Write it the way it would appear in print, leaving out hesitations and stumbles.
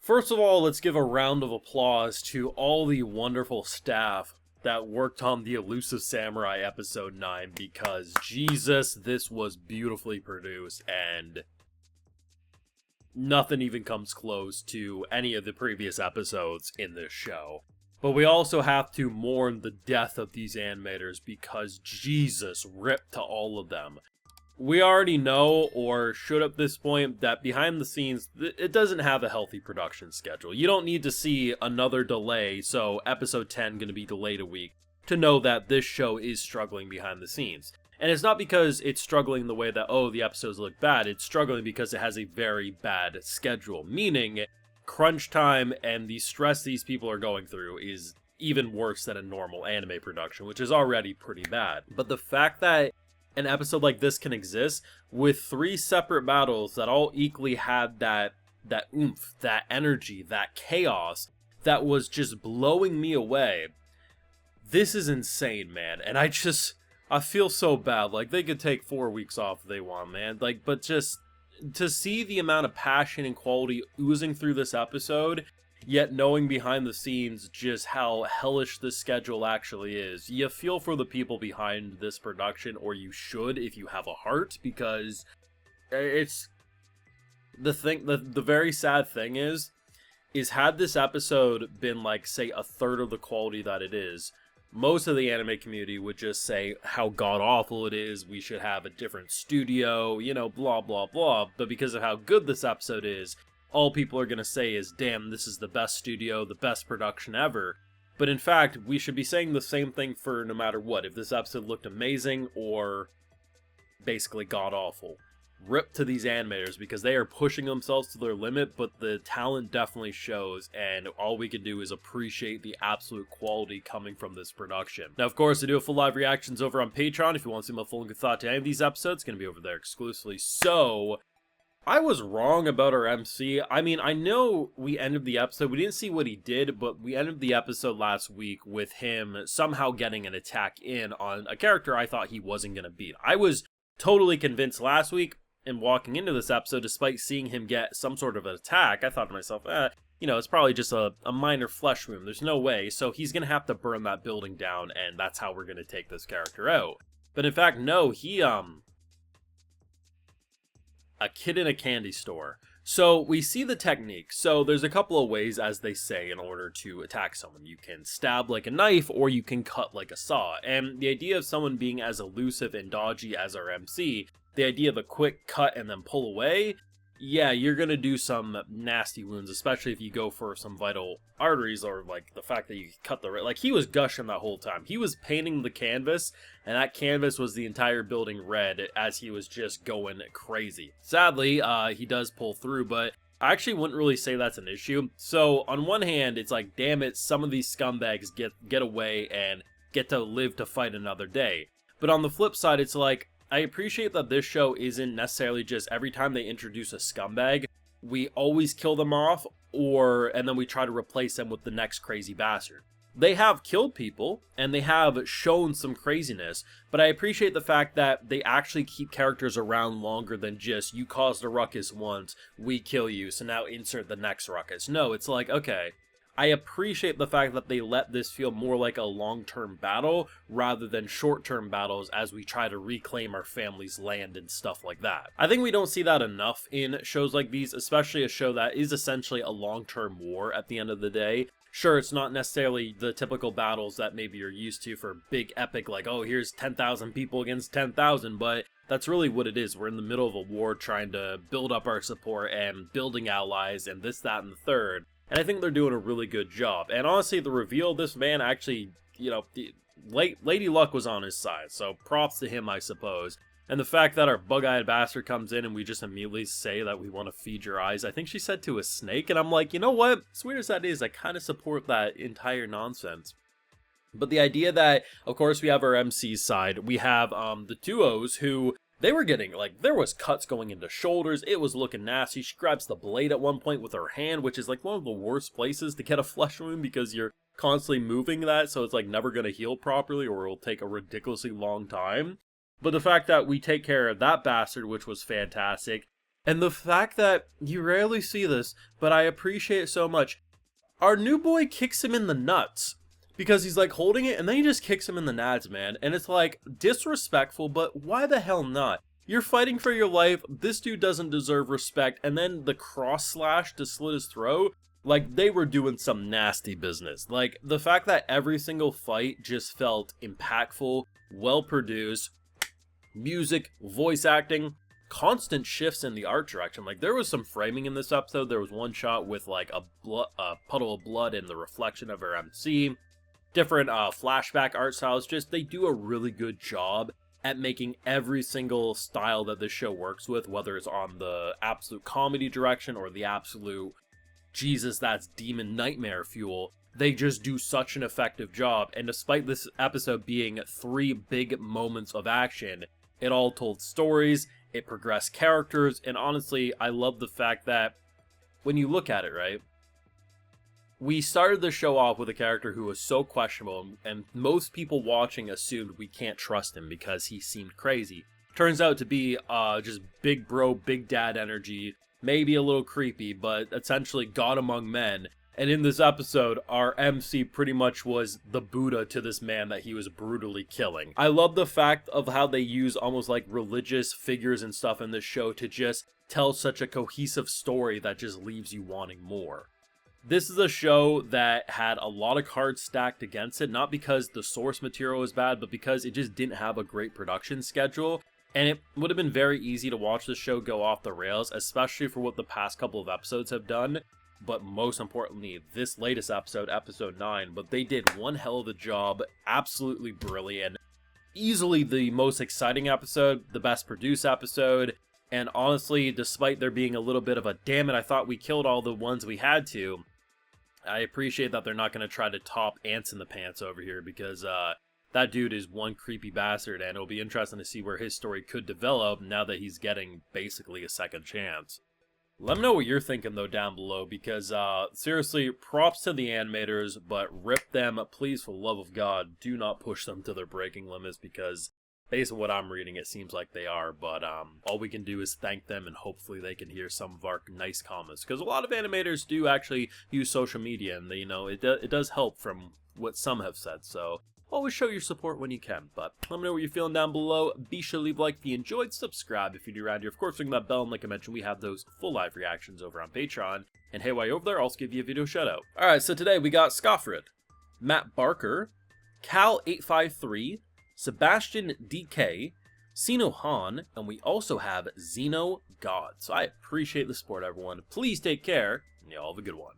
First of all, let's give a round of applause to all the wonderful staff that worked on the Elusive Samurai episode 9, because Jesus, this was beautifully produced, and nothing even comes close to any of the previous episodes in this show. But we also have to mourn the death of these animators, because Jesus, rip to all of them. We already know, or should at this point, that behind the scenes, it doesn't have a healthy production schedule. You don't need to see another delay, so episode 10 going to be delayed a week, to know that this show is struggling behind the scenes. And it's not because it's struggling the way that, oh, the episodes look bad, it's struggling because it has a very bad schedule. Meaning, crunch time and the stress these people are going through is even worse than a normal anime production, which is already pretty bad. But the fact that an episode like this can exist with 3 separate battles that all equally had that oomph, that energy, that chaos that was just blowing me away. This is insane, man. And I feel so bad. Like, they could take 4 weeks off if they want, man. Like, but just to see the amount of passion and quality oozing through this episode, yet knowing behind the scenes just how hellish this schedule actually is, you feel for the people behind this production, or you should if you have a heart, because it's the very sad thing is had this episode been like, say, a third of the quality that it is, most of the anime community would just say how god-awful it is, we should have a different studio, you know, blah blah blah. But because of how good this episode is, all people are going to say is, damn, this is the best studio, the best production ever. But in fact, we should be saying the same thing for no matter what. If this episode looked amazing or basically god-awful. Rip to these animators, because they are pushing themselves to their limit, but the talent definitely shows, and all we can do is appreciate the absolute quality coming from this production. Now, of course, I do have full live reactions over on Patreon. If you want to see my full and good thought to any of these episodes, it's going to be over there exclusively. So I was wrong about our MC. I mean, I know we ended the episode, we didn't see what he did, but we ended the episode last week with him somehow getting an attack in on a character I thought he wasn't going to beat. I was totally convinced last week, and walking into this episode, despite seeing him get some sort of an attack, I thought to myself, you know, it's probably just a minor flesh wound. There's no way. So he's going to have to burn that building down, and that's how we're going to take this character out. But in fact, no, he, a kid in a candy store. So we see the technique. So there's a couple of ways, as they say, in order to attack someone. You can stab like a knife, or you can cut like a saw. And the idea of someone being as elusive and dodgy as our MC, the idea of a quick cut and then pull away, yeah, you're gonna do some nasty wounds, especially if you go for some vital arteries, or like the fact that you cut the, like, he was gushing that whole time. He was painting the canvas, and that canvas was the entire building red as he was just going crazy. Sadly, he does pull through, but I actually wouldn't really say that's an issue. So on one hand, it's like, damn it, some of these scumbags get away and get to live to fight another day. But on the flip side, it's like, I appreciate that this show isn't necessarily just every time they introduce a scumbag, we always kill them off, and then we try to replace them with the next crazy bastard. They have killed people, and they have shown some craziness, but I appreciate the fact that they actually keep characters around longer than just, you caused a ruckus once, we kill you, so now insert the next ruckus. No, it's like, okay, I appreciate the fact that they let this feel more like a long-term battle rather than short-term battles as we try to reclaim our family's land and stuff like that. I think we don't see that enough in shows like these, especially a show that is essentially a long-term war at the end of the day. Sure, it's not necessarily the typical battles that maybe you're used to for big epic, like, oh, here's 10,000 people against 10,000, but that's really what it is. We're in the middle of a war trying to build up our support and building allies and this, that, and the third. And I think they're doing a really good job. And honestly, the reveal of this man actually, you know, Lady Luck was on his side. So props to him, I suppose. And the fact that our bug-eyed bastard comes in and we just immediately say that we want to feed your eyes. I think she said to a snake. And I'm like, you know what? As weird as that is, I kind of support that entire nonsense. But the idea that, of course, we have our MC's side. We have the duos who, they were getting, like, there was cuts going into shoulders. It was looking nasty. She grabs the blade at one point with her hand, which is, like, one of the worst places to get a flesh wound because you're constantly moving that, so it's, like, never going to heal properly or it'll take a ridiculously long time. But the fact that we take care of that bastard, which was fantastic, And the fact that you rarely see this, but I appreciate it so much. Our new boy kicks him in the nuts. Because he's like holding it and then he just kicks him in the nads, man. And it's like disrespectful, but why the hell not? You're fighting for your life, this dude doesn't deserve respect, and then the cross slash to slit his throat, like they were doing some nasty business. Like the fact that every single fight just felt impactful, well produced, music, voice acting, constant shifts in the art direction. Like there was some framing in this episode. There was one shot with like a puddle of blood in the reflection of her MC. Different flashback art styles. Just they do a really good job at making every single style that this show works with, whether it's on the absolute comedy direction or the absolute Jesus, that's demon nightmare fuel. They just do such an effective job, and despite this episode being 3 big moments of action, it all told stories, it progressed characters, and honestly, I love the fact that when you look at it, right? We started the show off with a character who was so questionable, and most people watching assumed we can't trust him because he seemed crazy. Turns out to be just big bro, big dad energy, maybe a little creepy, but essentially God among men. And in this episode, our MC pretty much was the Buddha to this man that he was brutally killing. I love the fact of how they use almost like religious figures and stuff in this show to just tell such a cohesive story that just leaves you wanting more. This is a show that had a lot of cards stacked against it, not because the source material was bad, but because it just didn't have a great production schedule. And it would have been very easy to watch the show go off the rails, especially for what the past couple of episodes have done. But most importantly, this latest episode, episode 9, but they did one hell of a job, absolutely brilliant. Easily the most exciting episode, the best produced episode, and honestly, despite there being a little bit of a damn it, I thought we killed all the ones we had to, I appreciate that they're not going to try to top Ants in the Pants over here, because that dude is one creepy bastard, and it'll be interesting to see where his story could develop now that he's getting basically a second chance. Let me know what you're thinking, though, down below, because seriously, props to the animators, but rip them, please, for the love of God, do not push them to their breaking limits, because based on what I'm reading, it seems like they are, but all we can do is thank them, and hopefully they can hear some of our nice comments, because a lot of animators do actually use social media, and they, you know, it does help from what some have said, so always show your support when you can. But let me know what you're feeling down below. Be sure to leave a like if you enjoyed, subscribe if you're new around here. Of course, ring that bell, and like I mentioned, we have those full live reactions over on Patreon. And hey, while you're over there, I'll also give you a video shout out. Alright, so today we got Scoffred, Matt Barker, Cal853, Sebastian DK, Sino Han, and we also have Xeno God. So I appreciate the support, everyone. Please take care, and y'all have a good one.